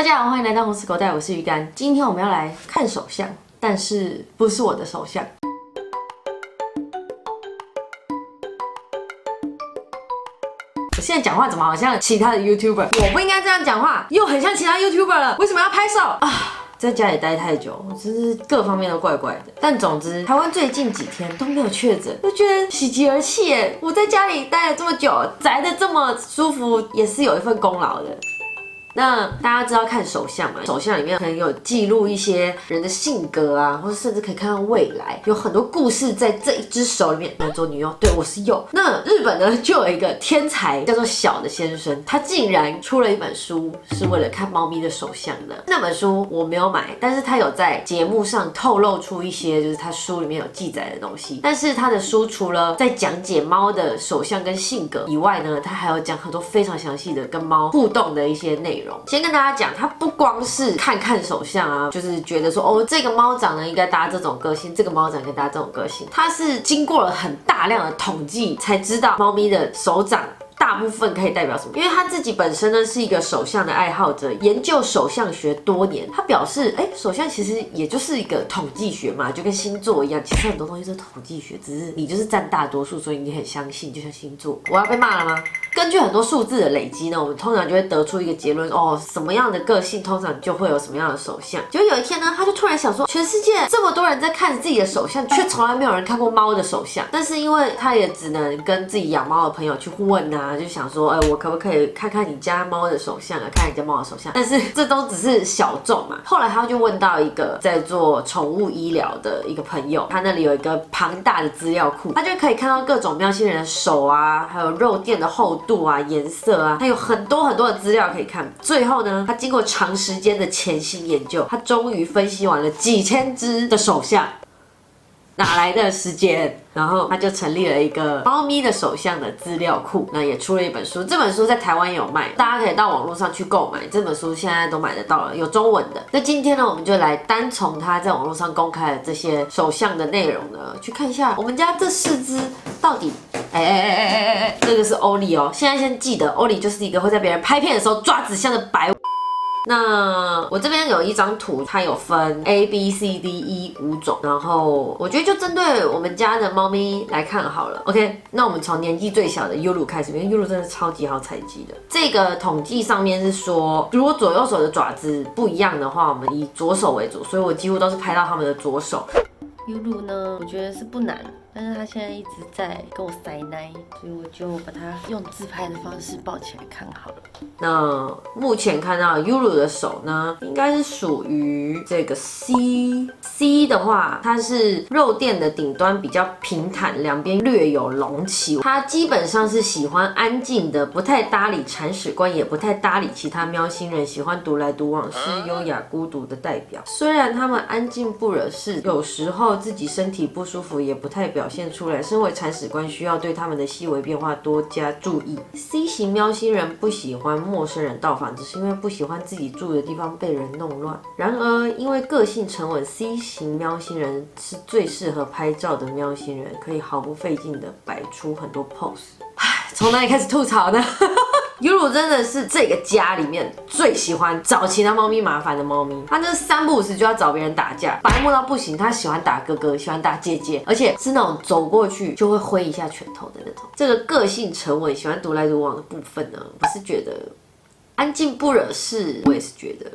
大家好，欢迎来到红石口袋，我是鱼干。今天我们要来看手相，但是不是我的手相。我现在讲话怎么好像其他的 YouTuber？ 我不应该这样讲话，又很像其他 YouTuber 了。为什么要拍手啊？在家里待太久，我真是各方面都怪怪的。但总之，台湾最近几天都没有确诊，就觉得喜极而泣耶。我在家里待了这么久，宅得这么舒服，也是有一份功劳的。那大家知道看手相嘛？手相里面可能有记录一些人的性格啊，或者甚至可以看到未来，有很多故事在这一只手里面。男左女右，对，我是右。那日本呢，就有一个天才叫做小的先生，他竟然出了一本书，是为了看猫咪的手相的。那本书我没有买，但是他有在节目上透露出一些，就是他书里面有记载的东西。但是他的书除了在讲解猫的手相跟性格以外呢，他还有讲很多非常详细的跟猫互动的一些内容。先跟大家讲，它不光是看看手相啊，就是觉得说哦，这个猫长得应该搭这种个性，这个猫长得应该搭这种个性，它是经过了很大量的统计才知道猫咪的手掌大部分可以代表什么？因为他自己本身呢是一个手相的爱好者，研究手相学多年。他表示，手相其实也就是一个统计学嘛，就跟星座一样，其实很多东西是统计学，只是你就是占大多数，所以你很相信，就像星座。我要被骂了吗？根据很多数字的累积呢，我们通常就会得出一个结论，哦，什么样的个性通常就会有什么样的手相。结果有一天呢，他就突然想说，全世界这么多人在看自己的手相，却从来没有人看过猫的手相。但是因为他也只能跟自己养猫的朋友去问啊，就想说，我可不可以看看你家猫的手相啊，看你家猫的手相？但是这都只是小众嘛。后来他就问到一个在做宠物医疗的一个朋友，他那里有一个庞大的资料库，他就可以看到各种喵星人的手啊，还有肉垫的厚度啊、颜色啊，他有很多很多的资料可以看。最后呢，他经过长时间的潜心研究，他终于分析完了几千只的手相。哪来的时间？然后他就成立了一个猫咪的手相的资料库，那也出了一本书。这本书在台湾也有卖，大家可以到网络上去购买。这本书现在都买得到了，有中文的。那今天呢，我们就来单从他在网络上公开的这些手相的内容呢，去看一下我们家这4只到底。这个是欧丽哦。现在先记得，欧丽就是一个会在别人拍片的时候抓指向的白。那我这边有一张图，它有分 A、B、C、D、E 5种，然后我觉得就针对我们家的猫咪来看好了。OK， 那我们从年纪最小的 Yulu 开始，因为 Yulu 真的是超级好采集的。这个统计上面是说，如果左右手的爪子不一样的话，我们以左手为主，所以我几乎都是拍到他们的左手。Yulu 呢，我觉得是不难，但是他现在一直在跟我塞奶，所以我就把它用自拍的方式抱起来看好了。那目前看到 Yulu 的手呢，应该是属于这个 C 的话，它是肉垫的顶端比较平坦，两边略有隆起。它基本上是喜欢安静的，不太搭理铲屎官，也不太搭理其他喵星人，喜欢独来独往，是优雅孤独的代表。虽然他们安静不惹事，有时候自己身体不舒服也不太表现出来。身为铲屎官，需要对他们的细微变化多加注意。C 型喵星人不喜欢陌生人到访，只是因为不喜欢自己住的地方被人弄乱。然而，因为个性沉稳 ，C 型喵星人是最适合拍照的喵星人，可以毫不费劲的摆出很多 pose。从哪里开始吐槽呢？Yulu 真的是这个家里面最喜欢找其他猫咪麻烦的猫咪，它那3不5时就要找别人打架，白目到不行。它喜欢打哥哥，喜欢打姐姐，而且是那种走过去就会挥一下拳头的那种。这个个性沉稳、喜欢独来独往的部分呢，我是觉得安静不惹事，我也是觉得。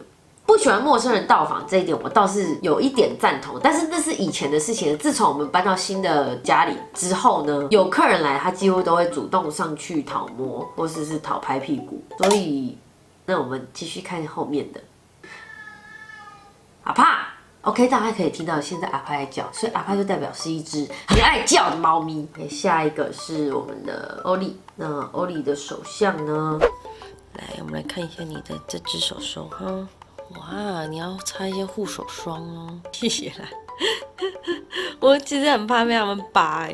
不喜欢陌生人到访这一点，我倒是有一点赞同，但是那是以前的事情了。自从我们搬到新的家里之后呢，有客人来，他几乎都会主动上去讨摸，或是讨拍屁股。所以，那我们继续看后面的阿帕。OK， 大家可以听到现在阿帕在叫，所以阿帕就代表是一只很爱叫的猫咪。下一个是我们的欧丽，那欧丽的手相呢？来，我们来看一下你的这只手手哈。哇，你要擦一些护手霜哦，谢谢啦。我其实很怕被他们拔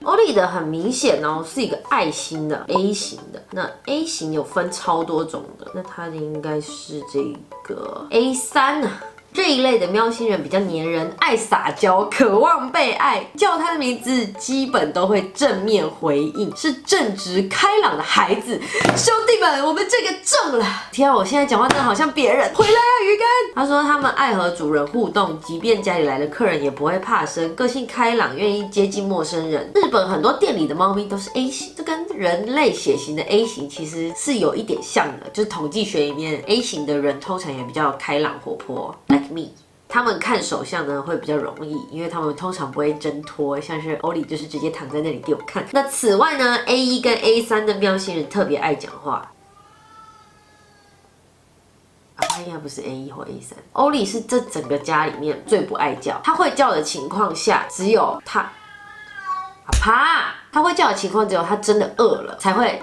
欧丽的很明显哦，是一个爱心的 A 型的。那 A 型有分超多种的，那它的应该是这个 A3啊。这一类的喵星人比较黏人，爱撒娇，渴望被爱，叫他的名字基本都会正面回应，是正直开朗的孩子。兄弟们，我们这个中了！天啊，我现在讲话真的好像别人。回来啊，鱼竿！他说他们爱和主人互动，即便家里来的客人也不会怕生，个性开朗，愿意接近陌生人。日本很多店里的猫咪都是 A 型，这跟人类血型的 A 型其实是有一点像的，就是统计学里面 A 型的人通常也比较开朗活泼 ，like me。他们看手相呢会比较容易，因为他们通常不会挣脱，像是欧里就是直接躺在那里给我看。那此外呢 ，A1 跟 A3 的喵星人特别爱讲话。他应该不是 A1 或 A3，欧里是这整个家里面最不爱叫。他会叫的情况下，只有他阿帕，他会叫的情况只有他真的饿了才会。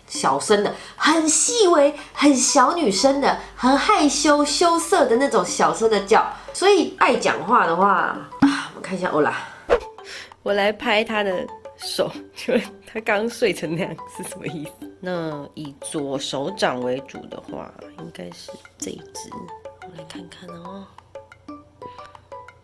小声的，很细微、很小女生的、很害羞、羞涩的那种小声的叫。所以爱讲话的话，我们看一下欧拉。我来拍他的手，就他刚睡成那样是什么意思？那以左手掌为主的话，应该是这一只。我来看看哦。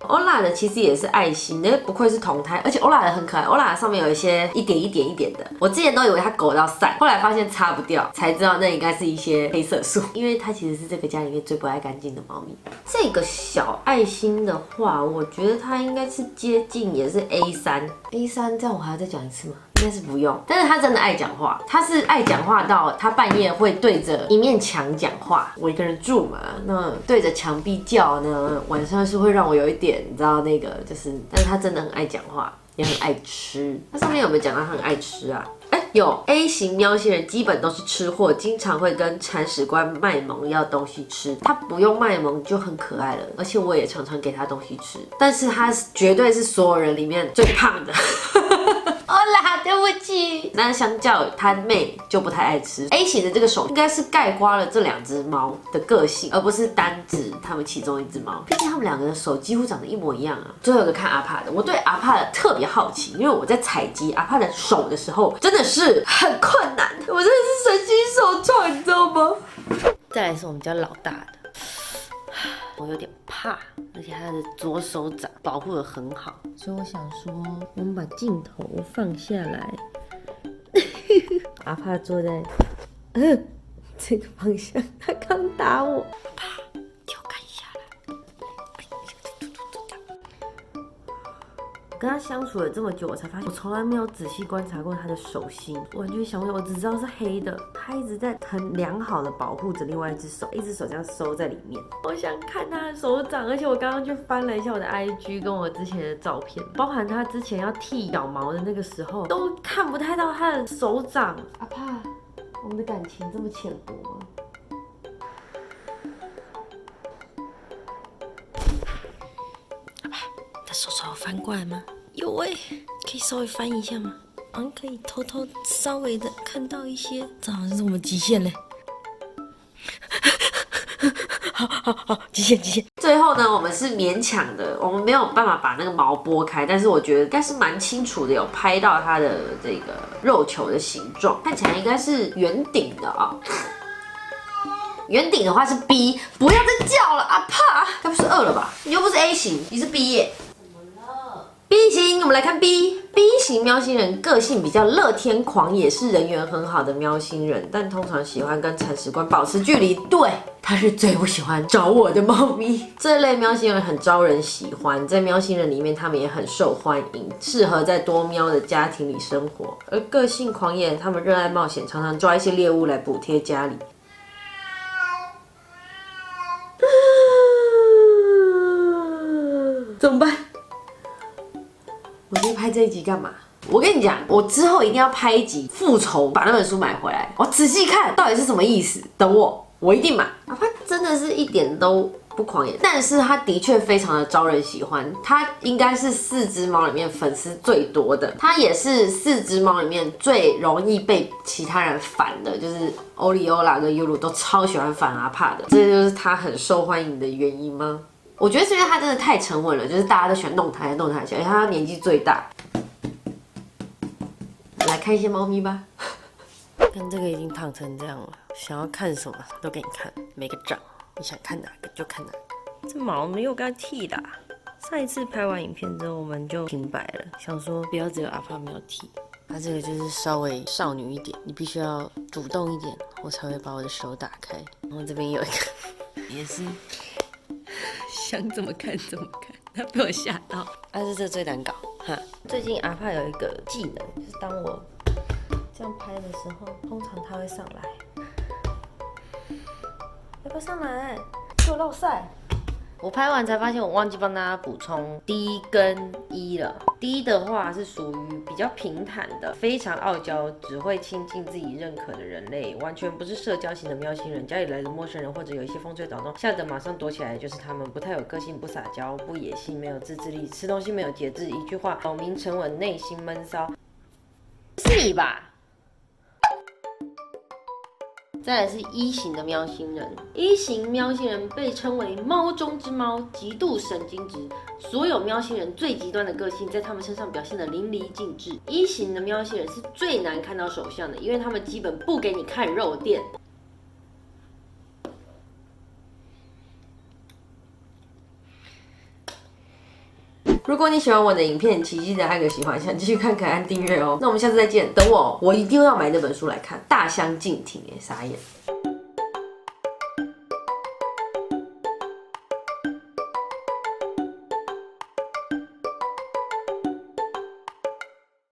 欧拉的其实也是爱心的，不愧是同胎，而且欧拉的很可爱。欧拉的上面有一些一点一点一点的，我之前都以为它狗到散，后来发现擦不掉，才知道那应该是一些黑色素，因为它其实是这个家里面最不爱干净的猫咪。这个小爱心的话，我觉得它应该是接近也是 A3，A3 这样我还要再讲一次吗？应该是不用，但是他真的爱讲话，他是爱讲话到他半夜会对着一面墙讲话。我一个人住嘛，那对着墙壁叫呢，晚上是会让我有一点，你知道那个就是，但是他真的很爱讲话，也很爱吃。他上面有没有讲到他很爱吃啊？有 A 型喵星人基本都是吃货，经常会跟铲屎官卖萌要东西吃。他不用卖萌就很可爱了，而且我也常常给他东西吃。但是他绝对是所有人里面最胖的。欧啦，对不起。那相较他妹就不太爱吃。A 型的这个手应该是概括了这两只猫的个性，而不是单指他们其中一只猫。毕竟他们两个的手几乎长得一模一样啊。最后一个看阿帕的，我对阿帕的特别好奇，因为我在采集阿帕的手的时候，真的是很困难，我真的是神经手创，你知道吗？再来是我们家老大的，我有点怕，而且他的左手掌保护得很好，所以我想说，我们把镜头放下来，阿帕坐在这个方向，他刚打我，啪，调侃下来。跟他相处了这么久，我才发现我从来没有仔细观察过他的手心，完全想不到，我只知道是黑的。他一直在很良好的保护着另外一只手，一只手这样收在里面。我想看他的手掌，而且我刚刚去翻了一下我的 IG 跟我之前的照片，包含他之前要剃脚毛的那个时候，都看不太到他的手掌。阿帕，我们的感情这么浅薄吗？他手手有翻过来吗？有可以稍微翻一下吗？可以偷偷稍微的看到一些，这好像是我们极限嘞。好，极限。最后呢，我们是勉强的，我们没有办法把那个毛拨开，但是我觉得应该是蛮清楚的，有拍到它的这个肉球的形状，看起来应该是圆顶的啊。圆顶的话是 B， 不要再叫了，阿帕，该不是饿了吧？你又不是 A 型，你是 B 耶。B 型，我们来看 B 型喵星人，个性比较乐天狂野，是人缘很好的喵星人，但通常喜欢跟铲屎官保持距离。对，他是最不喜欢找我的猫咪。这类喵星人很招人喜欢，在喵星人里面，他们也很受欢迎，适合在多喵的家庭里生活。而个性狂野，他们热爱冒险，常常抓一些猎物来补贴家里。怎么办？我今天拍这一集干嘛？我跟你讲，我之后一定要拍一集复仇，把那本书买回来，我仔细看到底是什么意思。等我一定买。哪怕真的是一点都不狂野，但是他的确非常的招人喜欢。他应该是4只猫里面粉丝最多的，他也是4只猫里面最容易被其他人烦的，就是欧里欧拉跟尤鲁都超喜欢烦阿帕的，这就是他很受欢迎的原因吗？我觉得是因为他真的太沉稳了，就是大家都喜欢弄他来弄他去，而且他年纪最大。来看一些猫咪吧。看这个已经胖成这样了，想要看什么都给你看，没个长。你想看哪个就看哪个。这毛没有跟他剃啦。上一次拍完影片之后，我们就停摆了，想说不要只有阿帕没有剃。它这个就是稍微少女一点，你必须要主动一点，我才会把我的手打开。然后这边有一个，也是想怎么看怎么看，他被我吓到。但是这最难搞哈。最近阿帕有一个技能，就是当我这样拍的时候，通常他会上来。要不要上来？给我落晒！我拍完才发现，我忘记帮大家补充 D 跟 E 了。D 的话是属于比较平坦的，非常傲娇，只会亲近自己认可的人类，完全不是社交型的喵星人。家里来的陌生人或者有一些风吹草动，吓得马上躲起来的就是他们。不太有个性，不撒娇，不野性，没有自制力，吃东西没有节制。一句话，表明沉稳，内心闷骚。是你吧？再来是E 型的喵星人，E 型喵星人被称为猫中之猫，极度神经质，所有喵星人最极端的个性在他们身上表现得淋漓尽致。E 型的喵星人是最难看到手相的，因为他们基本不给你看肉垫。如果你喜欢我的影片，请记得按个喜欢，想继续看可以按订阅哦。那我们下次再见，等我一定要买那本书来看，大相径庭傻眼。